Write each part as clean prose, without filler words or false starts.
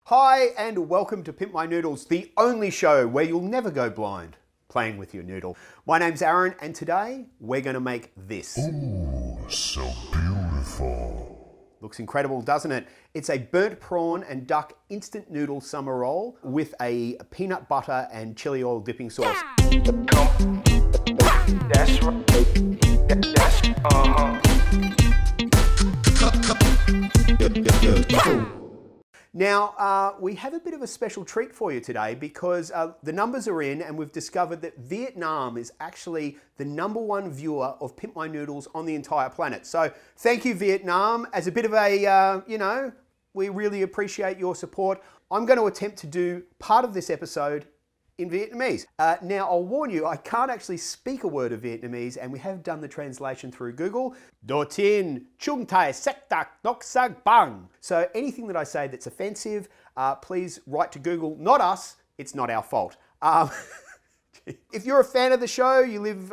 Hi and welcome to Pimp My Noodles, the only show where you'll never go blind playing with your noodle. My name's Aaron and today we're going to make this. Ooh, so beautiful. Looks incredible, doesn't it? It's a burnt prawn and duck instant noodle summer roll with a peanut butter and chili oil dipping sauce. That's right. Now, we have a bit of a special treat for you today because the numbers are in and we've discovered that Vietnam is actually the #1 viewer of Pimp My Noodles on the entire planet. So thank you, Vietnam. As a bit of a, we really appreciate your support. I'm going to attempt to do part of this episode in Vietnamese. Now, I'll warn you, I can't actually speak a word of Vietnamese, and we have done the translation through Google. Do tin chung thai sek tak dok sag bang. So anything that I say that's offensive, please write to Google, not us, it's not our fault. If you're a fan of the show, you live,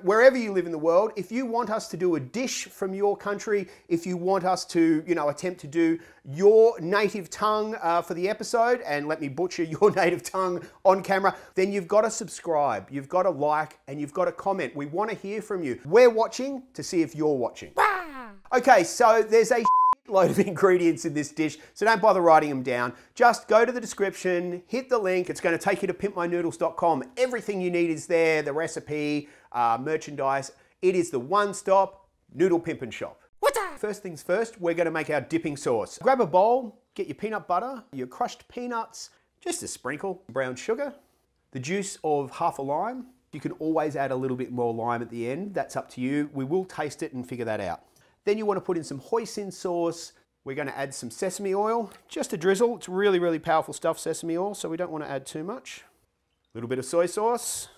wherever you live in the world, if you want us to do a dish from your country, if you want us to, attempt to do your native tongue for the episode, and let me butcher your native tongue on camera, then you've got to subscribe, you've got to like, and you've got to comment. We want to hear from you. We're watching to see if you're watching. Okay, so there's a load of ingredients in this dish, so don't bother writing them down. Just go to the description, hit the link. It's going to take you to pimpmynoodles.com. Everything you need is there, the recipe, merchandise. It is the one-stop noodle pimpin' shop. First things first, we're going to make our dipping sauce. Grab a bowl, get your peanut butter, your crushed peanuts, just a sprinkle, brown sugar, the juice of half a lime. You can always add a little bit more lime at the end. That's up to you. We will taste it and figure that out. Then you want to put in some hoisin sauce. We're going to add some sesame oil, just a drizzle. It's really, really powerful stuff, sesame oil, so we don't want to add too much. A little bit of soy sauce.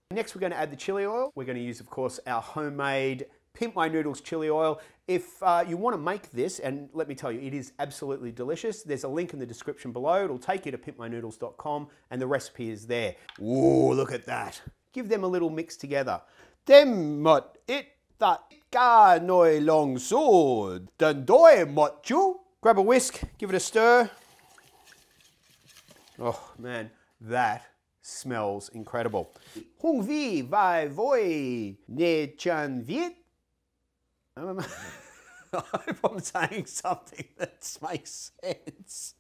Next, we're going to add the chili oil. We're going to use, of course, our homemade Pimp My Noodles chili oil. If you want to make this, and let me tell you, it is absolutely delicious. There's a link in the description below. It'll take you to pimpmynoodles.com, and the recipe is there. Ooh, look at that. Give them a little mix together. Them mut it that ka noi long sword, dan doi mot chu. Grab a whisk, give it a stir. Oh man, that smells incredible. Hung vi vai voi ne chan viet. I hope I'm saying something that makes sense.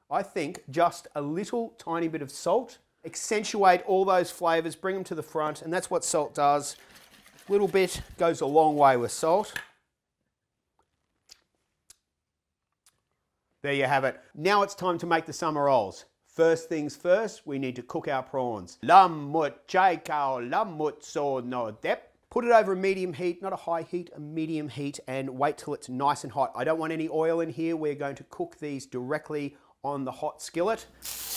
I think just a little tiny bit of salt, accentuate all those flavors, bring them to the front, and that's what salt does. Little bit goes a long way with salt. There you have it. Now it's time to make the summer rolls. First things first, we need to cook our prawns. Lam mut chai kao lam mut so no dep. Put it over a medium heat, not a high heat, a medium heat, and wait till it's nice and hot. I don't want any oil in here. We're going to cook these directly on the hot skillet.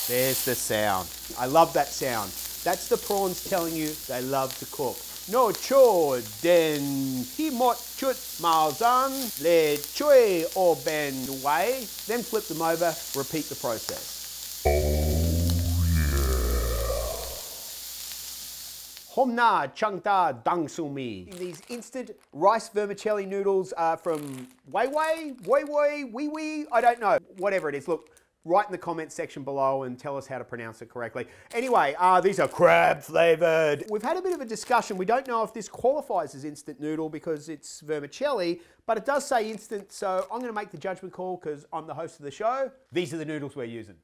There's the sound. I love that sound. That's the prawns telling you they love to cook. No cho den hi mot chut mao zan le chui o ben wei. Then flip them over, repeat the process. Oh yeah. Homna changta dang sumi. These instant rice vermicelli noodles are from Wei Wei, I don't know. Whatever it is, look. Write in the comments section below and tell us how to pronounce it correctly. Anyway, these are crab flavored. We've had a bit of a discussion. We don't know if this qualifies as instant noodle because it's vermicelli, but it does say instant, so I'm gonna make the judgment call because I'm the host of the show. These are the noodles we're using.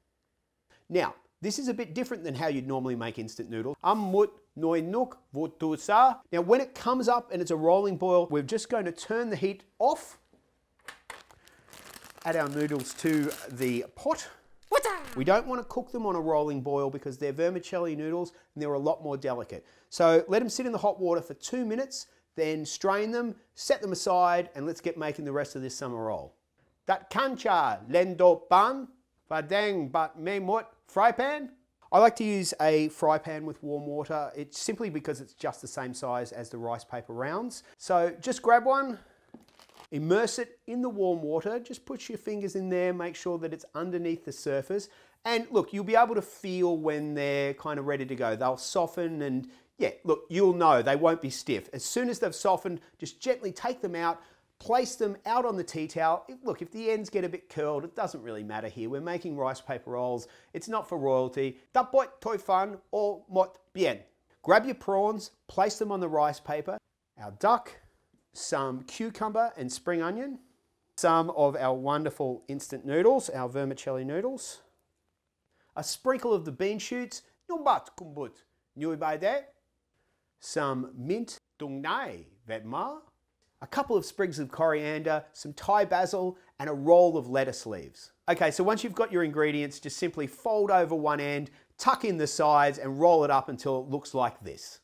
Now, this is a bit different than how you'd normally make instant noodles. Mut noi nuk vutu sa. Now, when it comes up and it's a rolling boil, we're just going to turn the heat off. Add our noodles to the pot. We don't want to cook them on a rolling boil because they're vermicelli noodles and they're a lot more delicate. So let them sit in the hot water for 2 minutes, then strain them, set them aside, and let's get making the rest of this summer roll. Dat kancha lendo pan, vadang bat me mut fry pan. I like to use a fry pan with warm water. It's simply because it's just the same size as the rice paper rounds. So just grab one. Immerse it in the warm water, just put your fingers in there, make sure that it's underneath the surface. And look, you'll be able to feel when they're kind of ready to go. They'll soften and yeah, look, you'll know they won't be stiff. As soon as they've softened, just gently take them out, place them out on the tea towel. Look, if the ends get a bit curled, it doesn't really matter here. We're making rice paper rolls. It's not for royalty. Tapot toi fan o mot bien. Grab your prawns, place them on the rice paper. Our duck, some cucumber and spring onion, some of our wonderful instant noodles, our vermicelli noodles, a sprinkle of the bean shoots, some mint, Vietnamese, a couple of sprigs of coriander, some Thai basil, and a roll of lettuce leaves. Okay, so once you've got your ingredients, just simply fold over one end, tuck in the sides, and roll it up until it looks like this.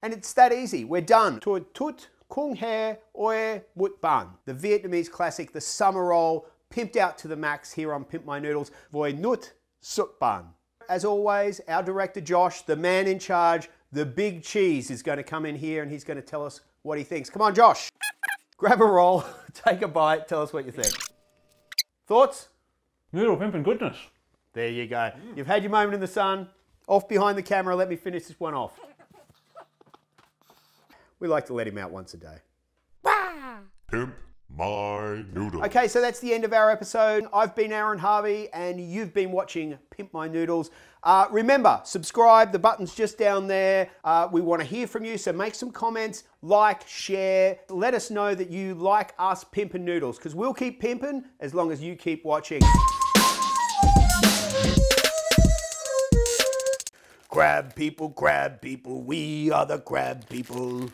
And it's that easy. We're done. Tut kung he oe mut ban. The Vietnamese classic, the summer roll, pimped out to the max here on Pimp My Noodles. Voi nut sut ban. As always, our director Josh, the man in charge, the big cheese, is going to come in here and he's going to tell us what he thinks. Come on, Josh. Grab a roll, take a bite, tell us what you think. Thoughts? Noodle pimping goodness. There you go. You've had your moment in the sun. Off behind the camera, let me finish this one off. We like to let him out once a day. Pimp My Noodles. Okay, so that's the end of our episode. I've been Aaron Harvey and you've been watching Pimp My Noodles. Remember, subscribe, the button's just down there. We want to hear from you, so make some comments, like, share. Let us know that you like us pimping noodles, because we'll keep pimping as long as you keep watching. Crab people, we are the crab people.